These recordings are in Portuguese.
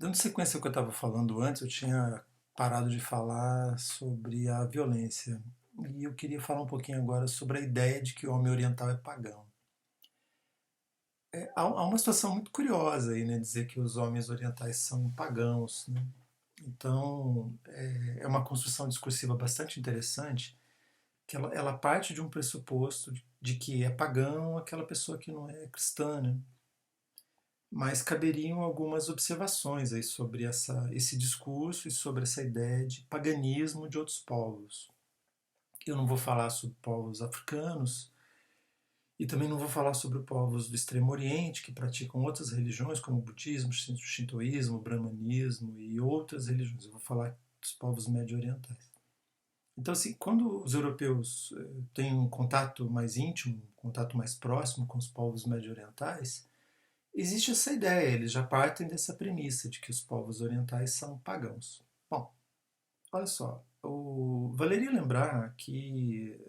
Dando sequência ao que eu estava falando antes, eu tinha parado de falar sobre a violência. E eu queria falar um pouquinho agora sobre a ideia de que o homem oriental é pagão. Há uma situação muito curiosa aí, né? Dizer que os homens orientais são pagãos, né? Então, é uma construção discursiva bastante interessante, que ela parte de um pressuposto de que é pagão aquela pessoa que não é cristã, né? Mas caberiam algumas observações aí sobre esse discurso e sobre essa ideia de paganismo de outros povos. Eu não vou falar sobre povos africanos e também não vou falar sobre povos do Extremo Oriente que praticam outras religiões, como o budismo, shintoísmo, o brahmanismo e outras religiões. Eu vou falar dos povos médio-orientais. Então, assim, quando os europeus têm um contato mais íntimo, um contato mais próximo com os povos médio-orientais, existe essa ideia, eles já partem dessa premissa de que os povos orientais são pagãos. Bom, olha só, valeria lembrar que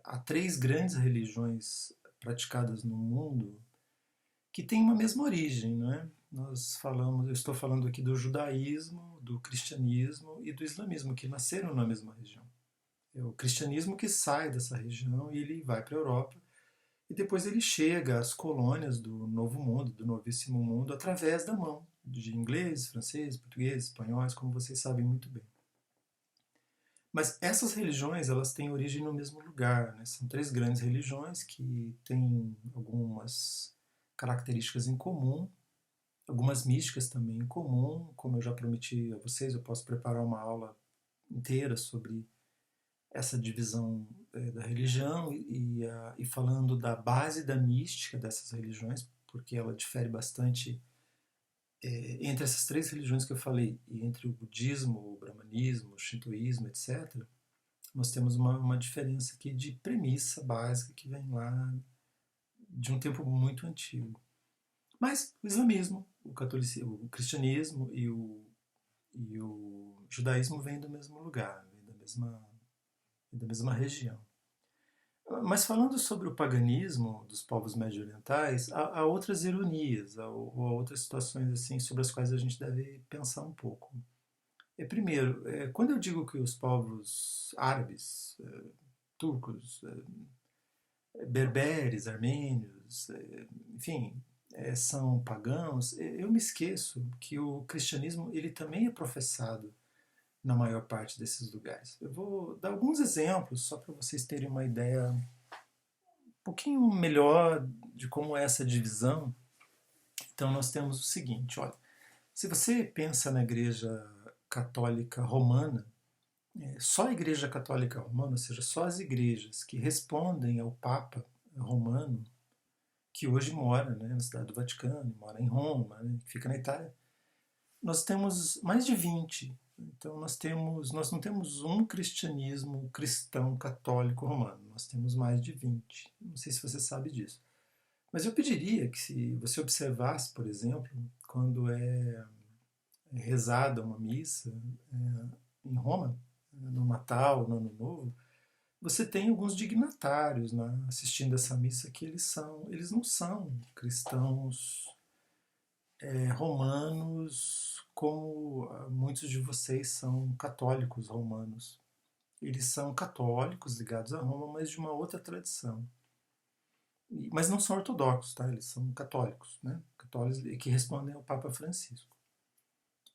há três grandes religiões praticadas no mundo que têm uma mesma origem, não é? Eu estou falando aqui do judaísmo, do cristianismo e do islamismo, que nasceram na mesma região. É o cristianismo que sai dessa região e ele vai para a Europa e depois ele chega às colônias do Novo Mundo, do Novíssimo Mundo, através da mão de ingleses, franceses, portugueses, espanhóis, como vocês sabem muito bem. Mas essas religiões, elas têm origem no mesmo lugar, né? São três grandes religiões que têm algumas características em comum, algumas místicas também em comum. Como eu já prometi a vocês, eu posso preparar uma aula inteira sobre essa divisão da religião e falando da base da mística dessas religiões, porque ela difere bastante entre essas três religiões que eu falei, e entre o budismo, o brahmanismo, o shintoísmo, etc., nós temos uma diferença aqui de premissa básica que vem lá de um tempo muito antigo. Mas o islamismo, o catolicismo, o cristianismo e o judaísmo vêm do mesmo lugar, vêm da mesma região. Mas falando sobre o paganismo dos povos médio-orientais, há outras ironias, há outras situações assim sobre as quais a gente deve pensar um pouco. Primeiro, quando eu digo que os povos árabes, turcos, berberes, armênios, enfim, são pagãos, eu me esqueço que o cristianismo ele também é professado na maior parte desses lugares. Eu vou dar alguns exemplos só para vocês terem uma ideia pouquinho melhor de como é essa divisão. Então nós temos o seguinte, olha, se você pensa na Igreja Católica Romana, só a Igreja Católica Romana, ou seja, só as igrejas que respondem ao Papa Romano, que hoje mora, né, na cidade do Vaticano, mora em Roma, né, fica na Itália, nós temos mais de 20. Então nós não temos um cristianismo cristão católico romano, nós temos mais de 20. Não sei se você sabe disso. Mas eu pediria que se você observasse, por exemplo, quando é rezada uma missa em Roma, no Natal, no Ano Novo, você tem alguns dignatários, né, assistindo essa missa que eles não são cristãos romanos como muitos de vocês são católicos romanos. Eles são católicos ligados a Roma, mas de uma outra tradição. Mas não são ortodoxos, tá? Eles são católicos, né? Católicos que respondem ao Papa Francisco.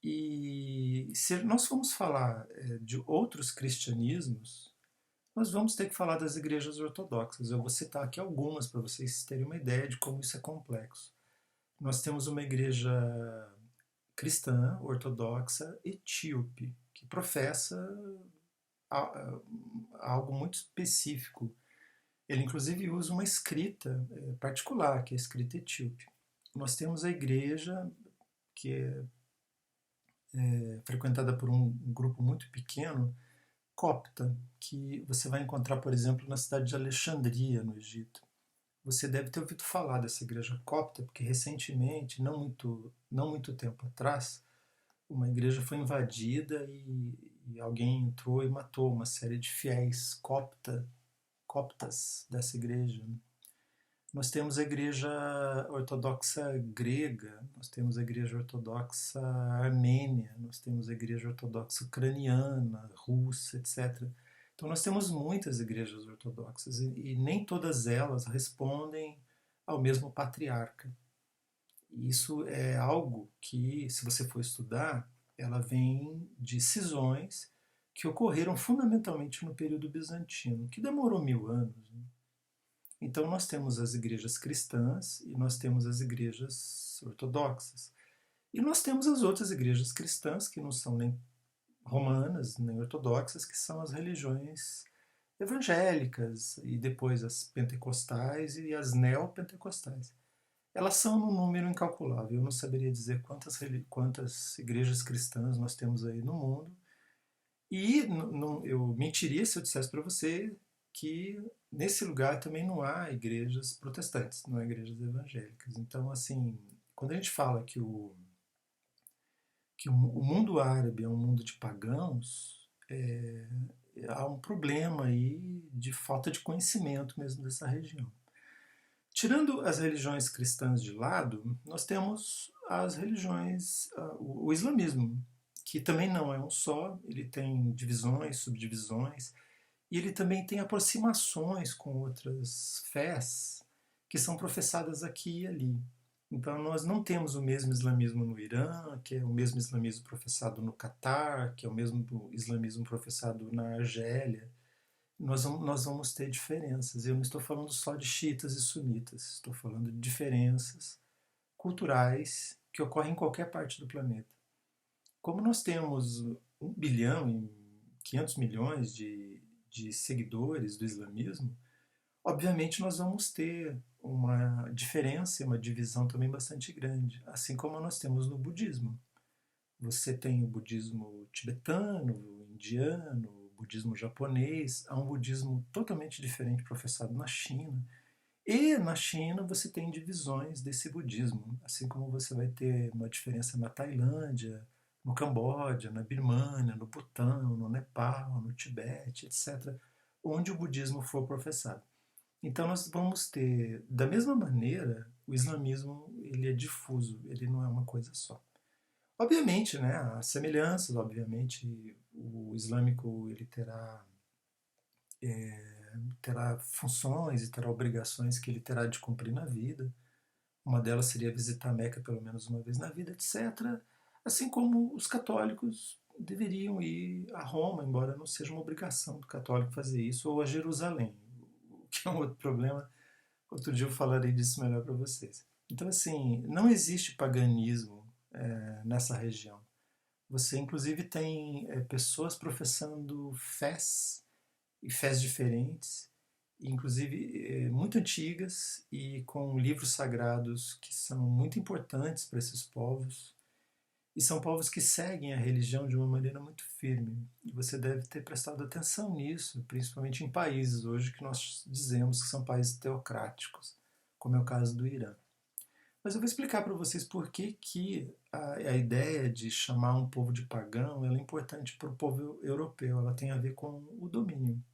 E se nós formos falar de outros cristianismos, nós vamos ter que falar das igrejas ortodoxas. Eu vou citar aqui algumas para vocês terem uma ideia de como isso é complexo. Nós temos uma igreja cristã ortodoxa etíope que professa algo muito específico. Ele inclusive usa uma escrita particular, que é a escrita etíope. Nós temos a igreja que é frequentada por um grupo muito pequeno, copta, que você vai encontrar, por exemplo, na cidade de Alexandria, no Egito. Você deve ter ouvido falar dessa igreja copta, porque recentemente, não muito tempo atrás, uma igreja foi invadida e alguém entrou e matou uma série de fiéis coptas dessa igreja. Nós temos a Igreja Ortodoxa grega, nós temos a Igreja Ortodoxa armênia, nós temos a Igreja Ortodoxa ucraniana, russa, etc. Então nós temos muitas igrejas ortodoxas e nem todas elas respondem ao mesmo patriarca. E isso é algo que, se você for estudar, ela vem de cisões que ocorreram fundamentalmente no período bizantino, que demorou 1000 anos, né? Então nós temos as igrejas cristãs e nós temos as igrejas ortodoxas. E nós temos as outras igrejas cristãs, que não são nem romanas, nem ortodoxas, que são as religiões evangélicas e depois as pentecostais e as neopentecostais. Elas são num número incalculável. Eu não saberia dizer quantas igrejas cristãs nós temos aí no mundo. E eu mentiria se eu dissesse para você que nesse lugar também não há igrejas protestantes, não há igrejas evangélicas. Então, assim, quando a gente fala que o mundo árabe é um mundo de pagãos, há um problema aí de falta de conhecimento mesmo dessa região. Tirando as religiões cristãs de lado, nós temos as religiões, o islamismo, que também não é um só, ele tem divisões, subdivisões, e ele também tem aproximações com outras fés que são professadas aqui e ali. Então nós não temos o mesmo islamismo no Irã, que é o mesmo islamismo professado no Catar, que é o mesmo islamismo professado na Argélia. Nós vamos ter diferenças. Eu não estou falando só de xiitas e sunitas, estou falando de diferenças culturais que ocorrem em qualquer parte do planeta. Como nós temos 1 bilhão e 500 milhões de seguidores do islamismo, obviamente nós vamos ter uma diferença e uma divisão também bastante grande, assim como nós temos no budismo. Você tem o budismo tibetano, o indiano, o budismo japonês, há um budismo totalmente diferente professado na China. E na China você tem divisões desse budismo, assim como você vai ter uma diferença na Tailândia, no Camboja, na Birmânia, no Butão, no Nepal, no Tibete, etc., onde o budismo for professado. Então nós vamos ter, da mesma maneira, o islamismo ele é difuso, ele não é uma coisa só. Obviamente, né, há semelhanças, obviamente o islâmico ele terá funções e terá obrigações que ele terá de cumprir na vida. Uma delas seria visitar a Meca pelo menos uma vez na vida, etc. Assim como os católicos deveriam ir a Roma, embora não seja uma obrigação do católico fazer isso, ou a Jerusalém, o que é um outro problema. Outro dia eu falarei disso melhor para vocês. Então, assim, não existe paganismo nessa região. Você, inclusive, tem pessoas professando fés e fés diferentes, inclusive muito antigas e com livros sagrados que são muito importantes para esses povos. E são povos que seguem a religião de uma maneira muito firme. E você deve ter prestado atenção nisso, principalmente em países hoje que nós dizemos que são países teocráticos, como é o caso do Irã. Mas eu vou explicar para vocês por que a ideia de chamar um povo de pagão ela é importante para o povo europeu. Ela tem a ver com o domínio.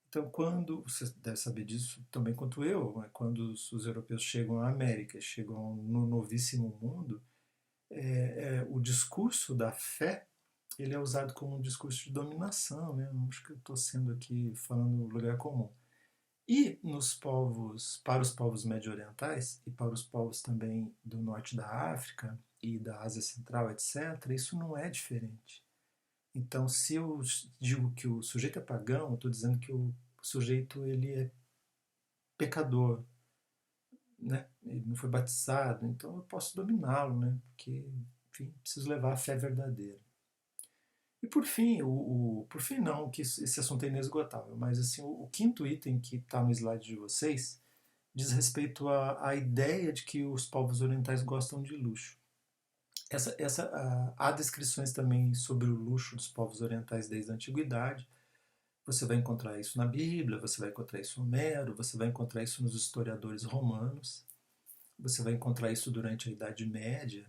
Então, quando você deve saber disso também quanto eu, né, quando os europeus chegam à América, chegam no novíssimo mundo, o discurso da fé ele é usado como um discurso de dominação, né? Acho que eu estou sendo aqui falando no lugar comum. E nos povos, para os povos médio-orientais e para os povos também do norte da África e da Ásia Central, etc., isso não é diferente. Então, se eu digo que o sujeito é pagão, eu estou dizendo que o sujeito ele é pecador, né? Ele não foi batizado, então eu posso dominá-lo, né? Porque, enfim, preciso levar a fé verdadeira. E por fim, por fim não, que esse assunto é inesgotável, mas assim, o quinto item que está no slide de vocês diz respeito à ideia de que os povos orientais gostam de luxo. Há descrições também sobre o luxo dos povos orientais desde a antiguidade. Você vai encontrar isso na Bíblia, você vai encontrar isso no Homero, você vai encontrar isso nos historiadores romanos, você vai encontrar isso durante a Idade Média,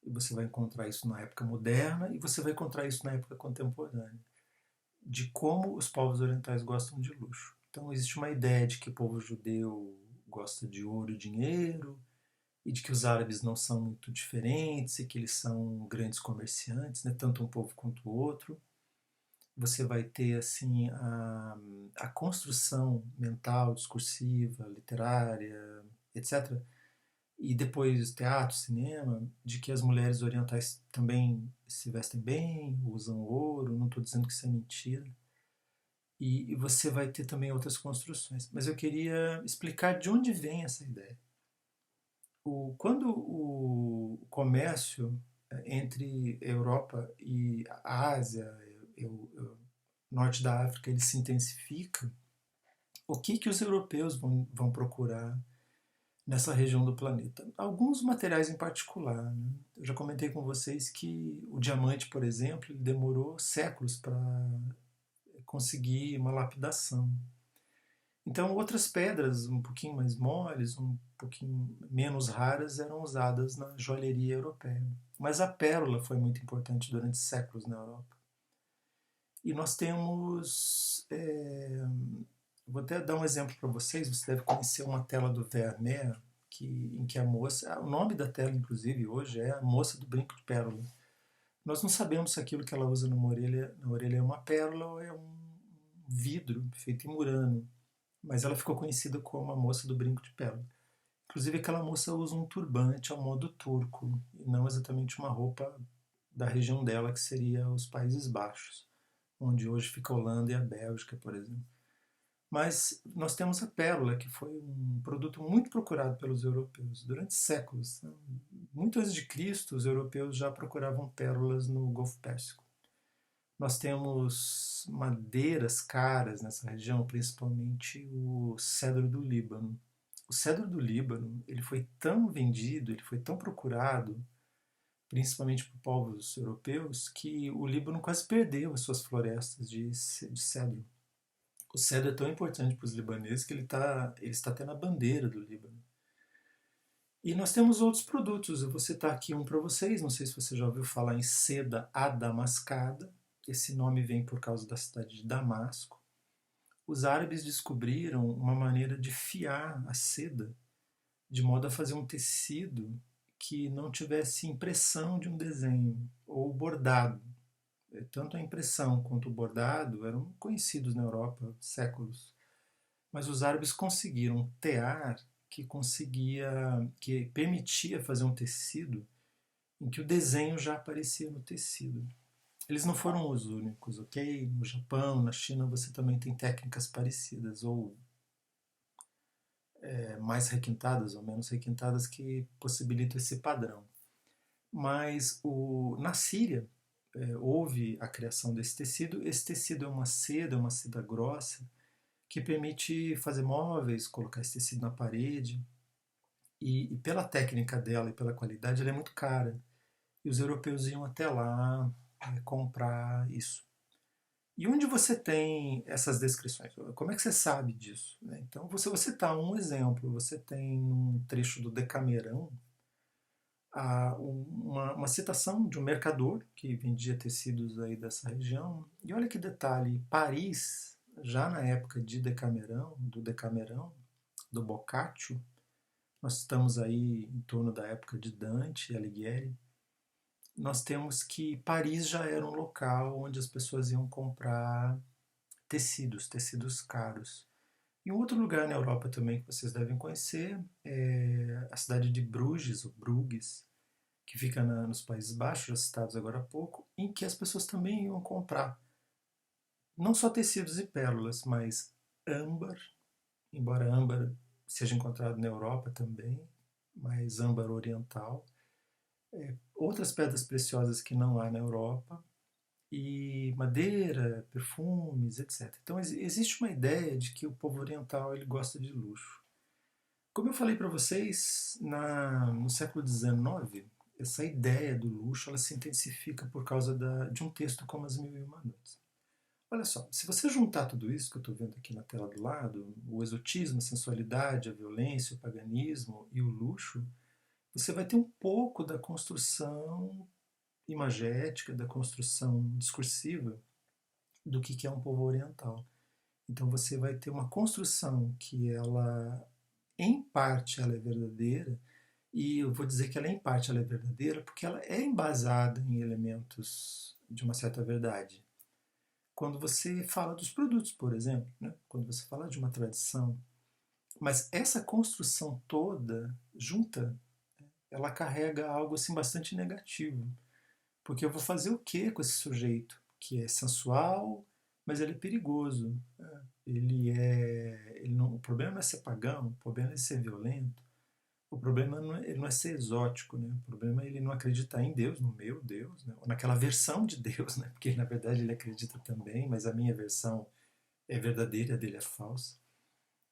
e você vai encontrar isso na época moderna, e você vai encontrar isso na época contemporânea, de como os povos orientais gostam de luxo. Então existe uma ideia de que o povo judeu gosta de ouro e dinheiro, e de que os árabes não são muito diferentes e que eles são grandes comerciantes, né, tanto um povo quanto o outro. Você vai ter assim a construção mental, discursiva, literária, etc. E depois teatro, cinema, de que as mulheres orientais também se vestem bem, usam ouro, não estou dizendo que isso é mentira. E você vai ter também outras construções. Mas eu queria explicar de onde vem essa ideia. Quando o comércio entre Europa e a Ásia, norte da África, ele se intensifica, o que os europeus vão procurar nessa região do planeta? Alguns materiais em particular. Né? Eu já comentei com vocês que o diamante, por exemplo, ele demorou séculos para conseguir uma lapidação. Então, outras pedras um pouquinho mais moles, um pouquinho menos raras, eram usadas na joalheria europeia. Mas a pérola foi muito importante durante séculos na Europa. E nós temos. Vou até dar um exemplo para vocês. Você deve conhecer uma tela do Vermeer, em que a moça. O nome da tela, inclusive, hoje é A Moça do Brinco de Pérola. Nós não sabemos se aquilo que ela usa na orelha é uma pérola ou é um vidro feito em Murano, mas ela ficou conhecida como a Moça do Brinco de Pérola. Inclusive, aquela moça usa um turbante ao modo turco, e não exatamente uma roupa da região dela, que seria os Países Baixos, onde hoje fica a Holanda e a Bélgica, por exemplo. Mas nós temos a pérola, que foi um produto muito procurado pelos europeus durante séculos. Muito antes de Cristo, os europeus já procuravam pérolas no Golfo Pérsico. Nós temos madeiras caras nessa região, principalmente o cedro do Líbano. O cedro do Líbano, ele foi tão vendido, ele foi tão procurado, principalmente por povos europeus, que o Líbano quase perdeu as suas florestas de cedro. O cedro é tão importante para os libaneses que ele está até na bandeira do Líbano. E nós temos outros produtos. Eu vou citar aqui um para vocês. Não sei se você já ouviu falar em seda adamascada. Esse nome vem por causa da cidade de Damasco. Os árabes descobriram uma maneira de fiar a seda de modo a fazer um tecido que não tivesse impressão de um desenho ou bordado. Tanto a impressão quanto o bordado eram conhecidos na Europa há séculos. Mas os árabes conseguiram um tear que permitia fazer um tecido em que o desenho já aparecia no tecido. Eles não foram os únicos, ok? No Japão, na China, você também tem técnicas parecidas, ou mais requintadas ou menos requintadas, que possibilitam esse padrão. Mas na Síria houve a criação desse tecido. Esse tecido é uma seda grossa, que permite fazer móveis, colocar esse tecido na parede. E pela técnica dela e pela qualidade, ela é muito cara. E os europeus iam até lá comprar isso. E onde você tem essas descrições? Como é que você sabe disso? Então, vou citar um exemplo. Você tem um trecho do Decamerão uma citação de um mercador que vendia tecidos aí dessa região. E olha que detalhe, Paris, já na época de Decamerão, do Boccaccio, nós estamos aí em torno da época de Dante e Alighieri, nós temos que Paris já era um local onde as pessoas iam comprar tecidos caros. E um outro lugar na Europa também que vocês devem conhecer é a cidade de Bruges, ou Bruges, que fica nos Países Baixos, já citados agora há pouco, em que as pessoas também iam comprar não só tecidos e pérolas, mas âmbar, embora âmbar seja encontrado na Europa também, mas âmbar oriental, outras pedras preciosas que não há na Europa, e madeira, perfumes, etc. Então existe uma ideia de que o povo oriental ele gosta de luxo. Como eu falei para vocês, no século XIX, essa ideia do luxo ela se intensifica por causa de um texto como As Mil e Uma Noites. Olha só, se você juntar tudo isso que eu estou vendo aqui na tela do lado, o exotismo, a sensualidade, a violência, o paganismo e o luxo, você vai ter um pouco da construção imagética, da construção discursiva do que é um povo oriental. Então você vai ter uma construção que ela em parte ela é verdadeira, e eu vou dizer que ela em parte ela é verdadeira porque ela é embasada em elementos de uma certa verdade. Quando você fala dos produtos, por exemplo, né? Quando você fala de uma tradição, mas essa construção toda junta, ela carrega algo assim bastante negativo, porque eu vou fazer o que com esse sujeito que é sensual, mas ele é perigoso. Né? Ele não, o problema não é ser pagão, o problema é ser violento. O problema não é, ele não é ser exótico, né? O problema é ele não acreditar em Deus, no meu Deus, né? Ou naquela versão de Deus, né? Porque na verdade ele acredita também, mas a minha versão é verdadeira, a dele é falsa.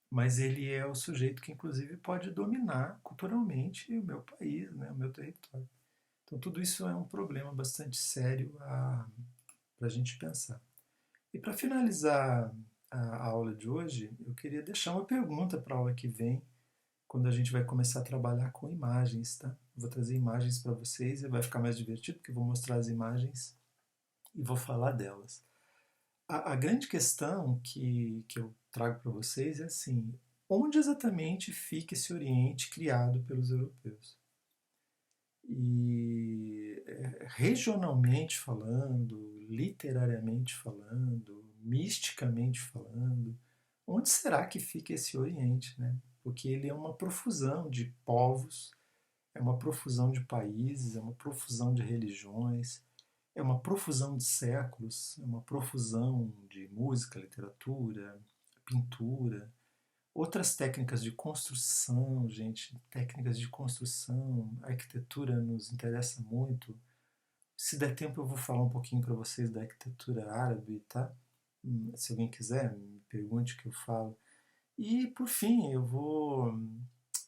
Mas ele é o sujeito que inclusive pode dominar culturalmente o meu país, né? O meu território. Então tudo isso é um problema bastante sério para a gente pensar. E para finalizar a aula de hoje, eu queria deixar uma pergunta para a aula que vem, quando a gente vai começar a trabalhar com imagens, tá? Vou trazer imagens para vocês e vai ficar mais divertido, porque eu vou mostrar as imagens e vou falar delas. A grande questão que eu trago para vocês é assim: onde exatamente fica esse Oriente criado pelos europeus? E regionalmente falando, literariamente falando, misticamente falando, onde será que fica esse Oriente, né? Porque ele é uma profusão de povos, é uma profusão de países, é uma profusão de religiões, é uma profusão de séculos, é uma profusão de música, literatura, pintura, outras técnicas de construção, gente, técnicas de construção, a arquitetura nos interessa muito. Se der tempo eu vou falar um pouquinho para vocês da arquitetura árabe, tá? Se alguém quiser, me pergunte que eu falo. E por fim, eu vou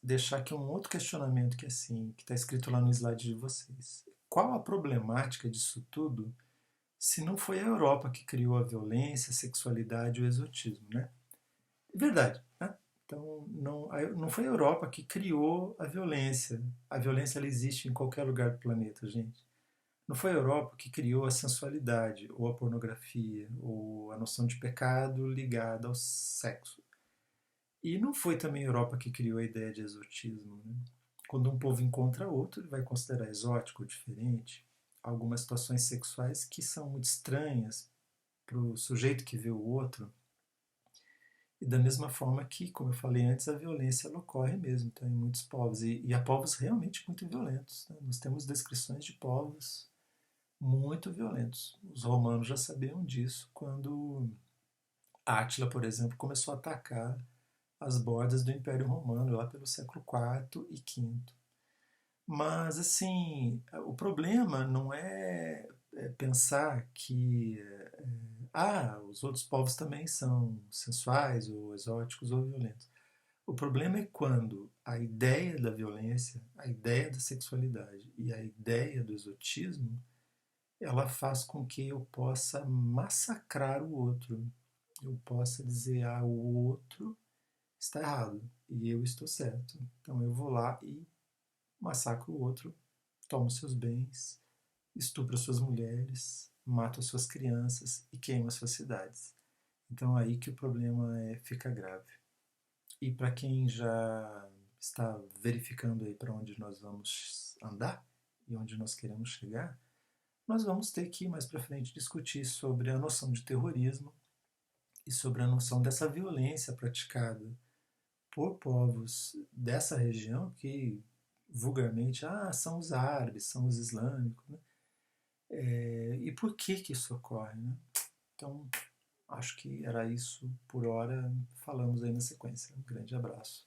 deixar aqui um outro questionamento que é assim, que está escrito lá no slide de vocês. Qual a problemática disso tudo se não foi a Europa que criou a violência, a sexualidade e o exotismo, né? É verdade, né? Então, não foi a Europa que criou a violência. A violência ela existe em qualquer lugar do planeta, gente. Não foi a Europa que criou a sensualidade, ou a pornografia, ou a noção de pecado ligada ao sexo. E não foi também a Europa que criou a ideia de exotismo. Né? Quando um povo encontra outro, ele vai considerar exótico ou diferente. Algumas situações sexuais que são muito estranhas para o sujeito que vê o outro. E da mesma forma que, como eu falei antes, a violência ela ocorre mesmo então, em muitos povos. E há povos realmente muito violentos. Né? Nós temos descrições de povos muito violentos. Os romanos já sabiam disso quando Átila, por exemplo, começou a atacar as bordas do Império Romano lá pelo século IV e V. Mas, assim, o problema não é pensar que os outros povos também são sensuais ou exóticos ou violentos. O problema é quando a ideia da violência, a ideia da sexualidade e a ideia do exotismo, ela faz com que eu possa massacrar o outro. Eu possa dizer, o outro está errado e eu estou certo. Então eu vou lá e massacro o outro, tomo seus bens, estupro suas mulheres, mato suas crianças e queimo as suas cidades. Então aí que o problema fica grave. E para quem já está verificando aí para onde nós vamos andar e onde nós queremos chegar, nós vamos ter que mais para frente discutir sobre a noção de terrorismo e sobre a noção dessa violência praticada por povos dessa região que vulgarmente são os árabes, são os islâmicos, né? E por que isso ocorre, né? Então, acho que era isso por hora. Falamos aí na sequência. Um grande abraço.